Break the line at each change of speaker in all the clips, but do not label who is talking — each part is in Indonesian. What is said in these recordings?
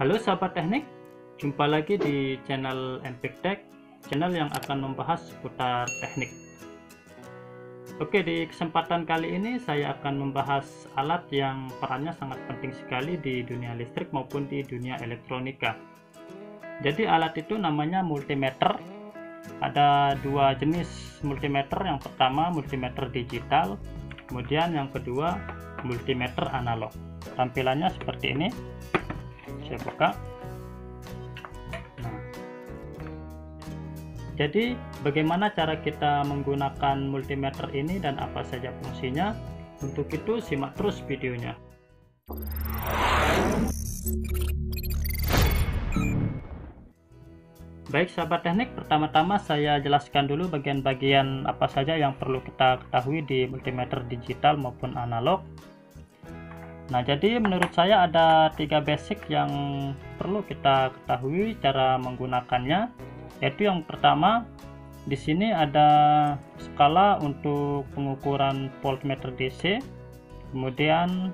Halo sahabat teknik, jumpa lagi di channel MPIK Tech, channel yang akan membahas seputar teknik. Oke, di kesempatan kali ini saya akan membahas alat yang perannya sangat penting sekali di dunia listrik maupun di dunia elektronika. Jadi alat itu namanya multimeter. Ada dua jenis multimeter, yang pertama multimeter digital, kemudian yang kedua multimeter analog. Tampilannya seperti ini. Saya buka. Nah, jadi bagaimana cara kita menggunakan multimeter ini dan apa saja fungsinya? Untuk itu simak terus videonya. Baik sahabat teknik, pertama-tama saya jelaskan dulu bagian-bagian apa saja yang perlu kita ketahui di multimeter digital maupun analog. Nah, jadi menurut saya ada tiga basic yang perlu kita ketahui cara menggunakannya, yaitu yang pertama, di sini ada skala untuk pengukuran voltmeter DC, kemudian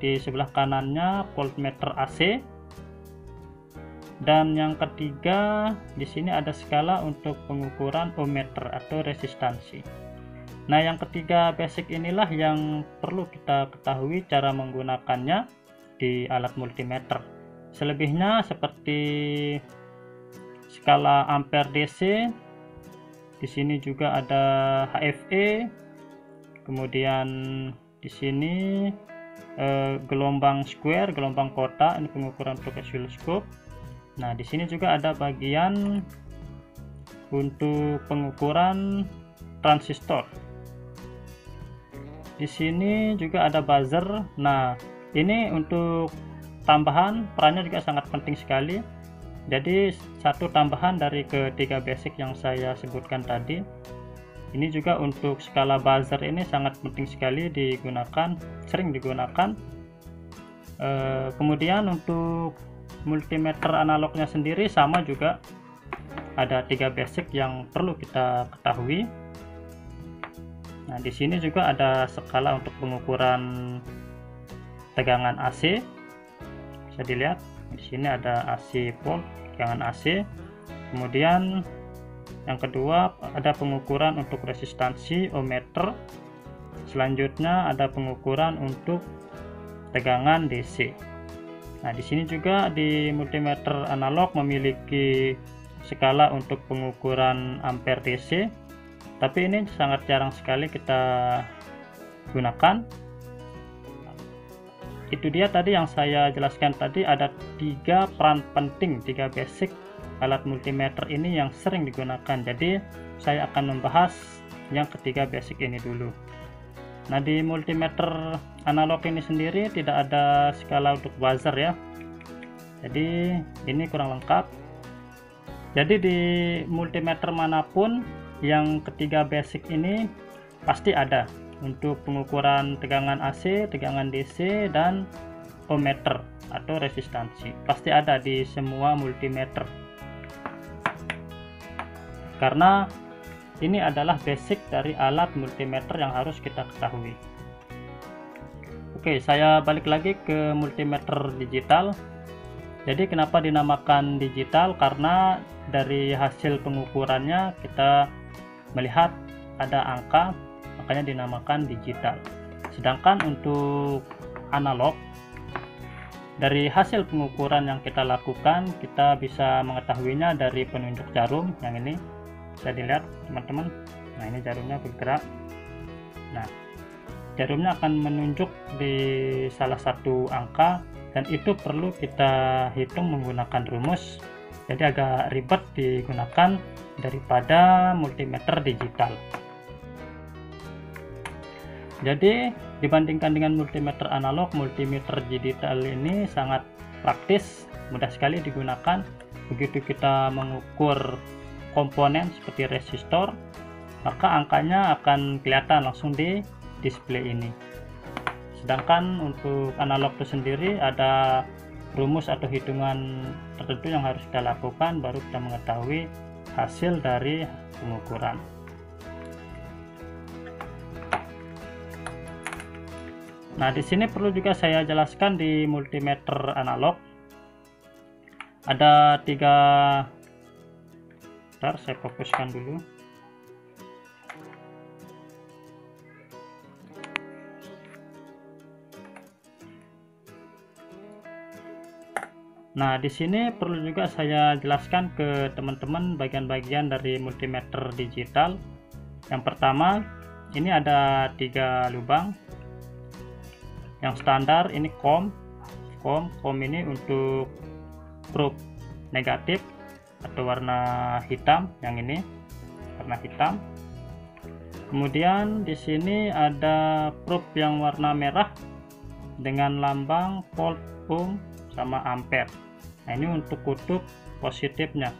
di sebelah kanannya voltmeter AC, dan yang ketiga di sini ada skala untuk pengukuran ohmmeter atau resistansi. Nah, yang ketiga basic inilah yang perlu kita ketahui cara menggunakannya di alat multimeter. Selebihnya seperti skala ampere DC, di sini juga ada HFE, kemudian di sini gelombang square, gelombang kotak, ini pengukuran untuk oscilloscope. Nah, di sini juga ada bagian untuk pengukuran transistor. Di sini juga ada buzzer. Nah, ini untuk tambahan, perannya juga sangat penting sekali. Jadi satu tambahan dari ketiga basic yang saya sebutkan tadi. Ini juga untuk skala buzzer ini sangat penting sekali digunakan, sering digunakan. Kemudian untuk multimeter analognya sendiri sama juga, ada tiga basic yang perlu kita ketahui. Nah, di sini juga ada skala untuk pengukuran tegangan AC. Bisa dilihat di sini ada AC volt, tegangan AC. Kemudian yang kedua ada pengukuran untuk resistansi ohmmeter. Selanjutnya ada pengukuran untuk tegangan DC. Nah, di sini juga di multimeter analog memiliki skala untuk pengukuran ampere DC, tapi ini sangat jarang sekali kita gunakan. Itu dia tadi yang saya jelaskan tadi, ada tiga peran penting, tiga basic alat multimeter ini yang sering digunakan. Jadi saya akan membahas yang ketiga basic ini dulu. Nah, di multimeter analog ini sendiri tidak ada skala untuk buzzer ya, jadi ini kurang lengkap. Jadi di multimeter manapun yang ketiga basic ini pasti ada untuk pengukuran tegangan AC, tegangan DC, dan ohmmeter atau resistansi. Pasti ada di semua multimeter, karena ini adalah basic dari alat multimeter yang harus kita ketahui. Oke, saya balik lagi ke multimeter digital. Jadi kenapa dinamakan digital? Karena dari hasil pengukurannya kita melihat ada angka, makanya dinamakan digital. Sedangkan untuk analog, dari hasil pengukuran yang kita lakukan, kita bisa mengetahuinya dari penunjuk jarum yang ini. Bisa dilihat teman-teman. Nah, ini jarumnya bergerak. Nah, jarumnya akan menunjuk di salah satu angka, dan itu perlu kita hitung menggunakan rumus. Jadi agak ribet digunakan daripada multimeter digital. Jadi dibandingkan dengan multimeter analog, multimeter digital ini sangat praktis, mudah sekali digunakan. Begitu kita mengukur komponen seperti resistor, maka angkanya akan kelihatan langsung di display ini. Sedangkan untuk analog itu sendiri ada rumus atau hitungan tertentu yang harus kita lakukan, baru kita mengetahui hasil dari pengukuran. Nah, di sini perlu juga saya jelaskan di multimeter analog. ada 3. Bentar, saya fokuskan dulu. Nah, di sini perlu juga saya jelaskan ke teman-teman bagian-bagian dari multimeter digital. Yang pertama, ini ada 3 lubang. Yang standar ini COM ini untuk probe negatif atau warna hitam, yang ini warna hitam. Kemudian di sini ada probe yang warna merah dengan lambang volt, ohm, sama ampere. Nah, ini untuk kutub positifnya.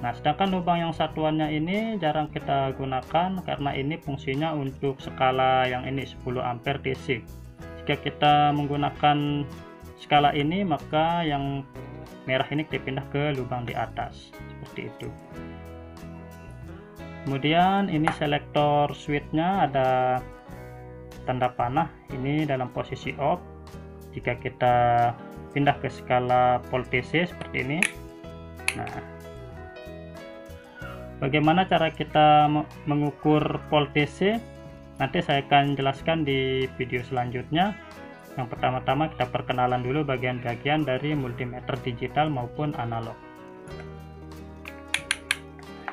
Nah, sedangkan lubang yang satuannya ini jarang kita gunakan karena ini fungsinya untuk skala yang ini 10 ampere DC. Jika kita menggunakan skala ini, maka yang merah ini dipindah ke lubang di atas seperti itu. Kemudian ini selektor switchnya ada tanda panah, ini dalam posisi off. Jika kita pindah ke skala voltase seperti ini. Nah, bagaimana cara kita mengukur voltase? Nanti saya akan jelaskan di video selanjutnya. Yang pertama-tama kita perkenalan dulu bagian-bagian dari multimeter digital maupun analog.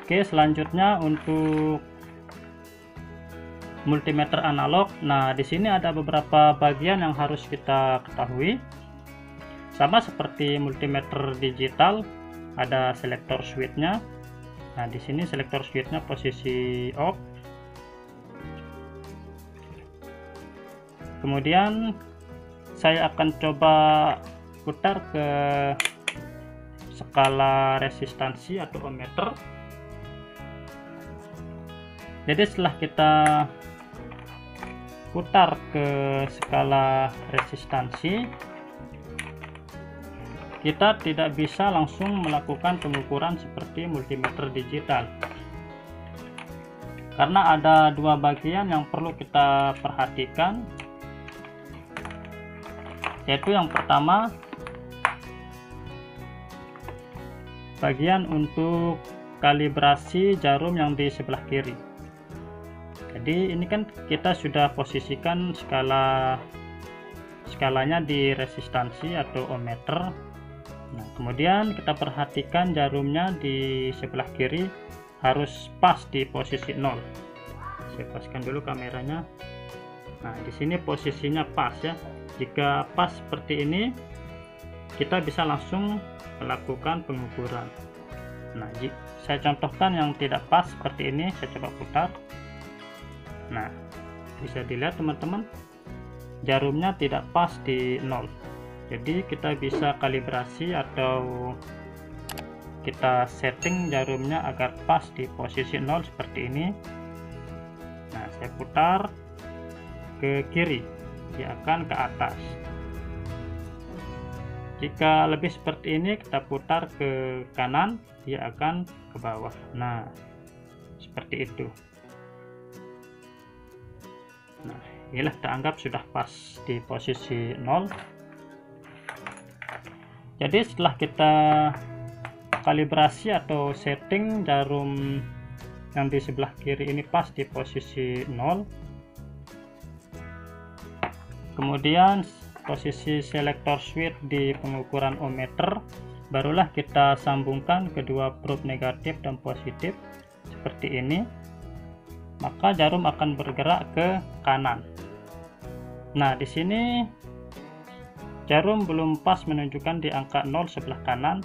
Oke, selanjutnya untuk multimeter analog. Nah, di sini ada beberapa bagian yang harus kita ketahui. Sama seperti multimeter digital, ada selektor switchnya. Nah, di sini selektor switchnya posisi off. Kemudian saya akan coba putar ke skala resistansi atau ohmmeter. Jadi setelah kita putar ke skala resistansi, kita tidak bisa langsung melakukan pengukuran seperti multimeter digital, karena ada 2 bagian yang perlu kita perhatikan, yaitu yang pertama bagian untuk kalibrasi jarum yang di sebelah kiri. Jadi ini kan kita sudah posisikan skalanya di resistansi atau ohmmeter. Nah, kemudian kita perhatikan jarumnya di sebelah kiri harus pas di posisi 0. Saya paskan dulu kameranya. Nah, di sini posisinya pas ya. Jika pas seperti ini, kita bisa langsung melakukan pengukuran. Nah, saya contohkan yang tidak pas seperti ini, saya coba putar. Nah, bisa dilihat teman-teman, jarumnya tidak pas di 0. Jadi kita bisa kalibrasi atau kita setting jarumnya agar pas di posisi 0 seperti ini. Nah, saya putar ke kiri, dia akan ke atas. Jika lebih seperti ini, kita putar ke kanan, dia akan ke bawah. Nah, seperti itu. Nah, inilah teranggap sudah pas di posisi 0. Jadi setelah kita kalibrasi atau setting jarum yang di sebelah kiri ini pas di posisi 0, kemudian posisi selektor switch di pengukuran ohmmeter, barulah kita sambungkan kedua probe negatif dan positif seperti ini, maka jarum akan bergerak ke kanan. Nah, di sini jarum belum pas menunjukkan di angka 0 sebelah kanan.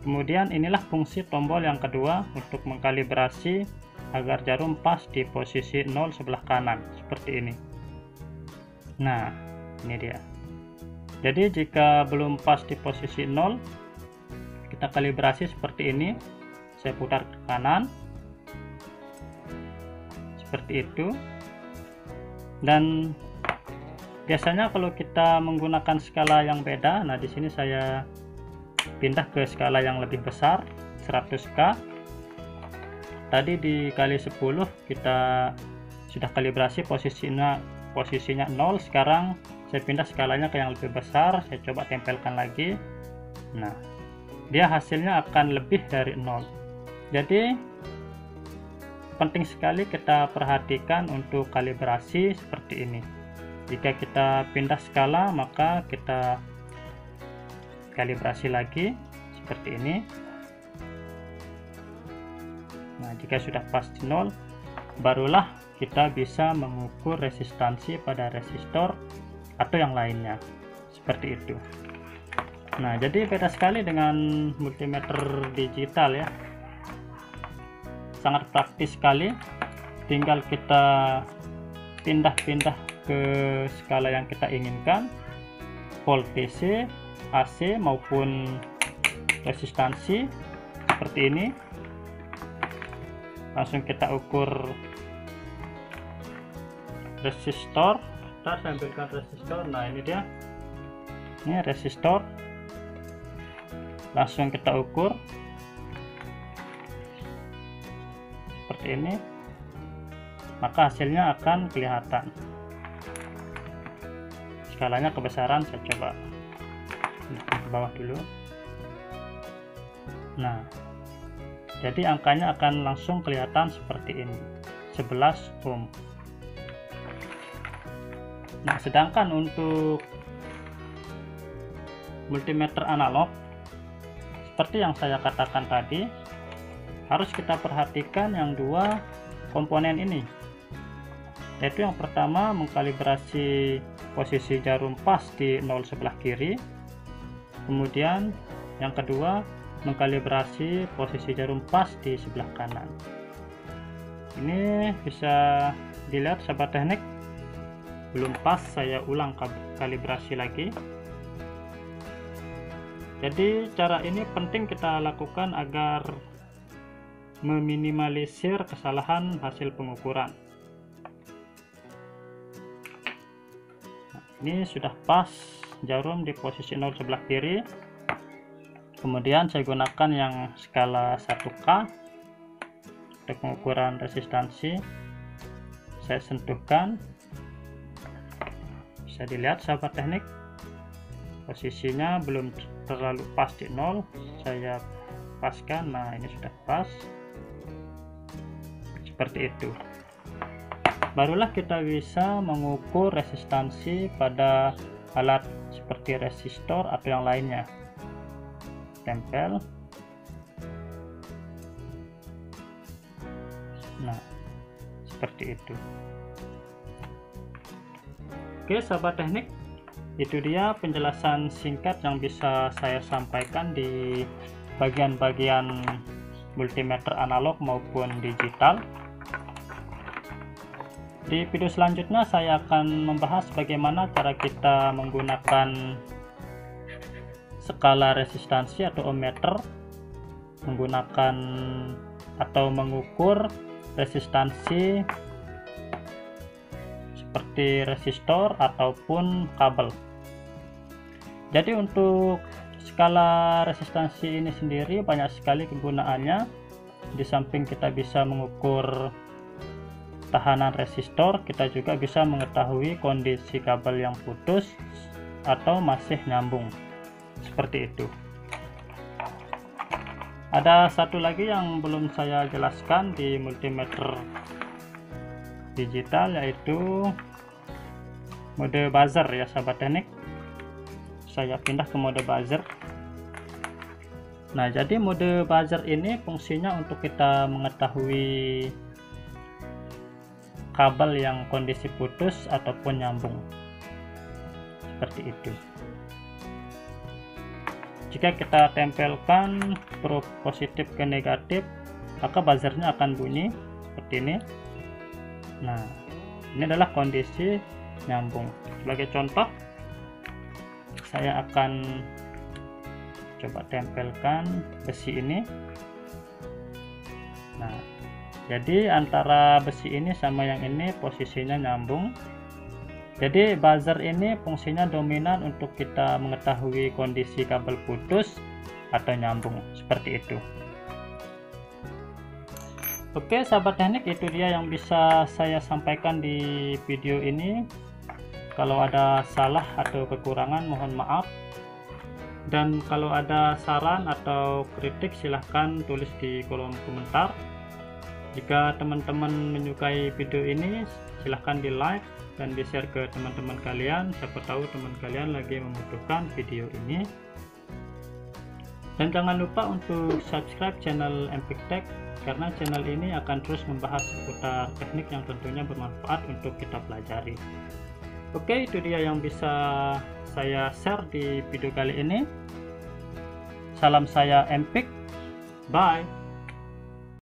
Kemudian inilah fungsi tombol yang kedua untuk mengkalibrasi agar jarum pas di posisi 0 sebelah kanan seperti ini. Nah, ini dia. Jadi jika belum pas di posisi 0, kita kalibrasi seperti ini. Saya putar ke kanan seperti itu. Dan biasanya kalau kita menggunakan skala yang beda, nah di sini saya pindah ke skala yang lebih besar, 100K. Tadi dikali 10 kita sudah kalibrasi posisinya 0. Sekarang saya pindah skalanya ke yang lebih besar, saya coba tempelkan lagi. Nah, dia hasilnya akan lebih dari 0. Jadi penting sekali kita perhatikan untuk kalibrasi seperti ini. Jika kita pindah skala, maka kita kalibrasi lagi seperti ini. Nah, jika sudah pasti 0, barulah kita bisa mengukur resistansi pada resistor atau yang lainnya, seperti itu. Nah, jadi beda sekali dengan multimeter digital ya, sangat praktis sekali. Tinggal kita pindah-pindah ke skala yang kita inginkan, volt DC, AC maupun resistansi seperti ini. Langsung kita ukur resistor, kita sampaikan resistor. Nah, ini dia, ini resistor, langsung kita ukur seperti ini, maka hasilnya akan kelihatan. Skalanya kebesaran, saya coba ke bawah dulu. Nah, jadi angkanya akan langsung kelihatan seperti ini, 11 ohm. Nah, sedangkan untuk multimeter analog, seperti yang saya katakan tadi, harus kita perhatikan yang dua komponen ini, yaitu yang pertama mengkalibrasi posisi jarum pas di 0 sebelah kiri, kemudian yang kedua mengkalibrasi posisi jarum pas di sebelah kanan. Ini bisa dilihat sahabat teknik, belum pas, saya ulang kalibrasi lagi. Jadi cara ini penting kita lakukan agar meminimalisir kesalahan hasil pengukuran. Nah, ini sudah pas jarum di posisi 0 sebelah kiri. Kemudian saya gunakan yang skala 1K untuk pengukuran resistansi. Saya sentuhkan, bisa dilihat sahabat teknik, posisinya belum terlalu pas di 0, saya paskan. Nah, ini sudah pas seperti itu. Barulah kita bisa mengukur resistansi pada alat seperti resistor atau yang lainnya. Tempel. Nah, seperti itu. Oke sahabat teknik, itu dia penjelasan singkat yang bisa saya sampaikan di bagian-bagian multimeter analog maupun digital. Di video selanjutnya saya akan membahas bagaimana cara kita menggunakan skala resistansi atau ohmmeter, menggunakan atau mengukur resistansi seperti resistor ataupun kabel. Jadi untuk skala resistansi ini sendiri banyak sekali kegunaannya. Di samping kita bisa mengukur tahanan resistor, kita juga bisa mengetahui kondisi kabel yang putus atau masih nyambung, seperti itu. Ada satu lagi yang belum saya jelaskan di multimeter digital, yaitu mode buzzer ya sahabat teknik. Saya pindah ke mode buzzer. Nah, jadi mode buzzer ini fungsinya untuk kita mengetahui kabel yang kondisi putus ataupun nyambung, seperti itu. Jika kita tempelkan probe positif ke negatif, maka buzzernya akan bunyi seperti ini. Nah, ini adalah kondisi nyambung. Sebagai contoh, saya akan coba tempelkan besi ini. Nah, jadi antara besi ini sama yang ini posisinya nyambung. Jadi buzzer ini fungsinya dominan untuk kita mengetahui kondisi kabel putus atau nyambung, seperti itu. Oke sahabat teknik, itu dia yang bisa saya sampaikan di video ini. Kalau ada salah atau kekurangan mohon maaf. Dan kalau ada saran atau kritik silahkan tulis di kolom komentar. Jika teman-teman menyukai video ini, silahkan di like dan di share ke teman-teman kalian. Siapa tahu teman kalian lagi membutuhkan video ini. Dan jangan lupa untuk subscribe channel Empik Tech, karena channel ini akan terus membahas seputar teknik yang tentunya bermanfaat untuk kita pelajari. Oke, itu dia yang bisa saya share di video kali ini. Salam saya Empik, bye.